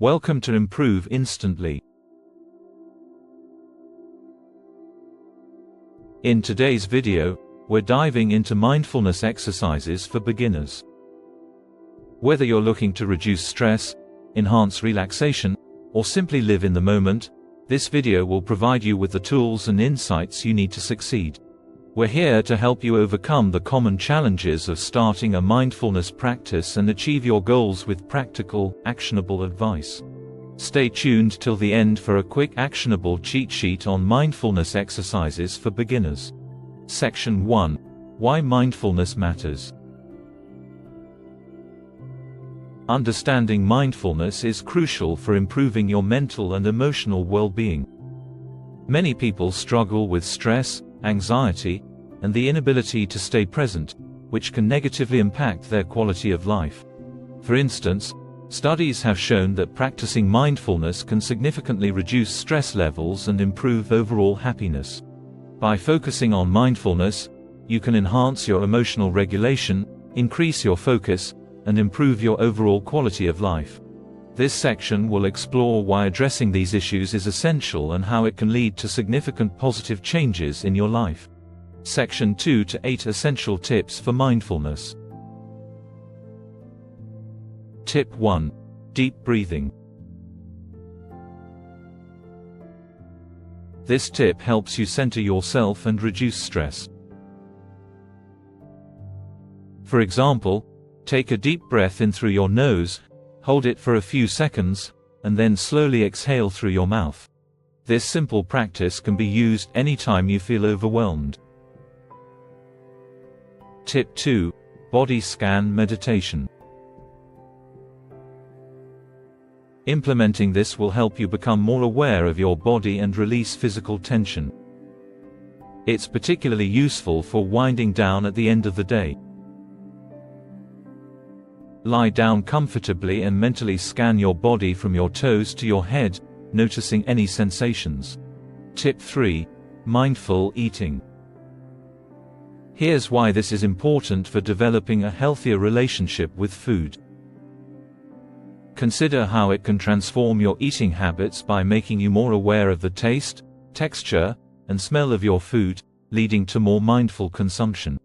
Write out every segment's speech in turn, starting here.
Welcome to Improve Instantly. In today's video, we're diving into mindfulness exercises for beginners. Whether you're looking to reduce stress, enhance relaxation, or simply live in the moment, this video will provide you with the tools and insights you need to succeed. We're here to help you overcome the common challenges of starting a mindfulness practice and achieve your goals with practical, actionable advice. Stay tuned till the end for a quick actionable cheat sheet on mindfulness exercises for beginners. Section 1. Why mindfulness matters. Understanding mindfulness is crucial for improving your mental and emotional well-being. Many people struggle with stress, anxiety, and the inability to stay present, which can negatively impact their quality of life. For instance, studies have shown that practicing mindfulness can significantly reduce stress levels and improve overall happiness. By focusing on mindfulness, you can enhance your emotional regulation, increase your focus, and improve your overall quality of life. This section will explore why addressing these issues is essential and how it can lead to significant positive changes in your life. Section 2 to 8 Essential Tips for Mindfulness. Tip 1. Deep breathing. This tip helps you center yourself and reduce stress. For example, take a deep breath in through your nose, hold it for a few seconds, and then slowly exhale through your mouth. This simple practice can be used anytime you feel overwhelmed. Tip 2. Body scan meditation. Implementing this will help you become more aware of your body and release physical tension. It's particularly useful for winding down at the end of the day. Lie down comfortably and mentally scan your body from your toes to your head, noticing any sensations. Tip 3. Mindful eating. Here's why this is important for developing a healthier relationship with food. Consider how it can transform your eating habits by making you more aware of the taste, texture, and smell of your food, leading to more mindful consumption.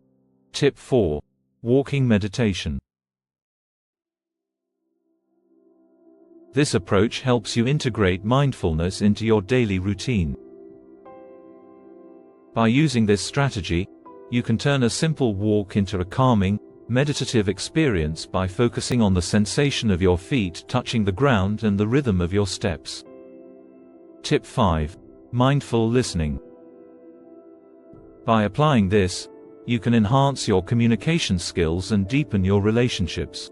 Tip 4. Walking meditation. This approach helps you integrate mindfulness into your daily routine. By using this strategy, you can turn a simple walk into a calming, meditative experience by focusing on the sensation of your feet touching the ground and the rhythm of your steps. Tip 5. Mindful listening. By applying this, you can enhance your communication skills and deepen your relationships.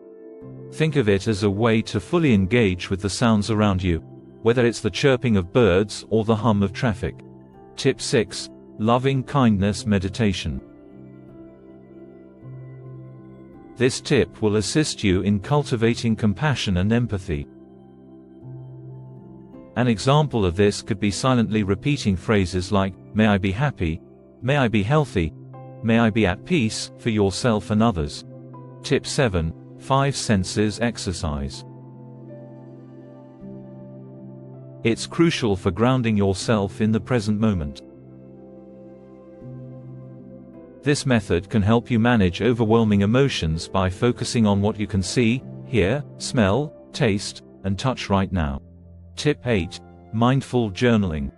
Think of it as a way to fully engage with the sounds around you, whether it's the chirping of birds or the hum of traffic. Tip 6. Loving kindness meditation. This tip will assist you in cultivating compassion and empathy. An example of this could be silently repeating phrases like, "May I be happy," "May I be healthy," "May I be at peace," for yourself and others. Tip 7. 5 senses exercise. It's crucial for grounding yourself in the present moment. This method can help you manage overwhelming emotions by focusing on what you can see, hear, smell, taste, and touch right now. Tip 8. Mindful journaling.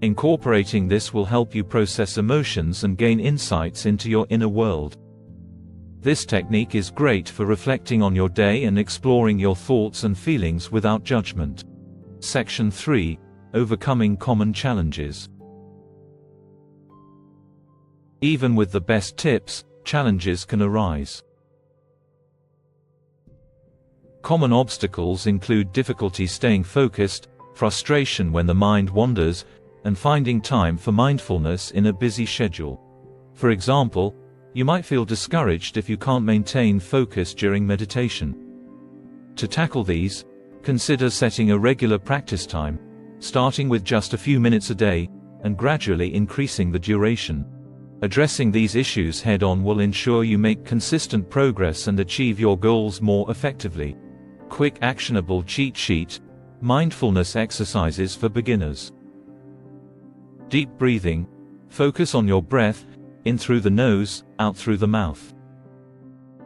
Incorporating this will help you process emotions and gain insights into your inner world. This technique is great for reflecting on your day and exploring your thoughts and feelings without judgment. Section 3. Overcoming common challenges. Even with the best tips, challenges can arise. Common obstacles include difficulty staying focused, frustration when the mind wanders, and finding time for mindfulness in a busy schedule. For example, you might feel discouraged if you can't maintain focus during meditation. To tackle these, consider setting a regular practice time, starting with just a few minutes a day, and gradually increasing the duration. Addressing these issues head-on will ensure you make consistent progress and achieve your goals more effectively. Quick actionable cheat sheet: mindfulness exercises for beginners. Deep breathing. Focus on your breath, in through the nose, out through the mouth.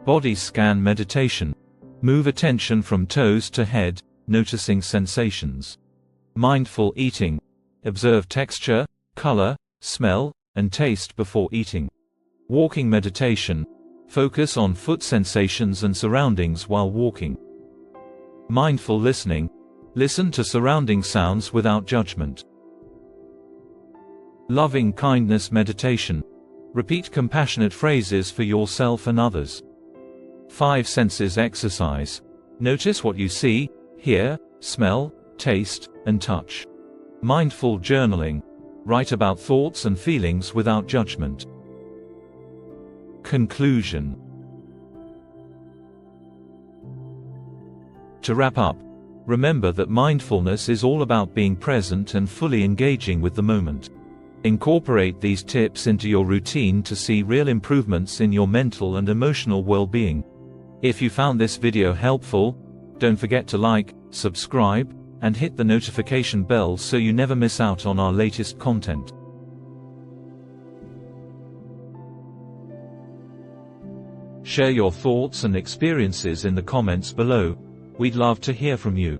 Body scan meditation. Move attention from toes to head, noticing sensations. Mindful eating. Observe texture, color, smell, and taste before eating. Walking meditation. Focus on foot sensations and surroundings while walking. Mindful listening. Listen to surrounding sounds without judgment. Loving kindness meditation. Repeat compassionate phrases for yourself and others. 5 senses exercise. Notice what you see, hear, smell, taste, and touch. Mindful journaling. Write about thoughts and feelings without judgment. Conclusion. To wrap up, remember that mindfulness is all about being present and fully engaging with the moment. Incorporate these tips into your routine to see real improvements in your mental and emotional well-being. If you found this video helpful, don't forget to like, subscribe, and hit the notification bell so you never miss out on our latest content. Share your thoughts and experiences in the comments below. We'd love to hear from you.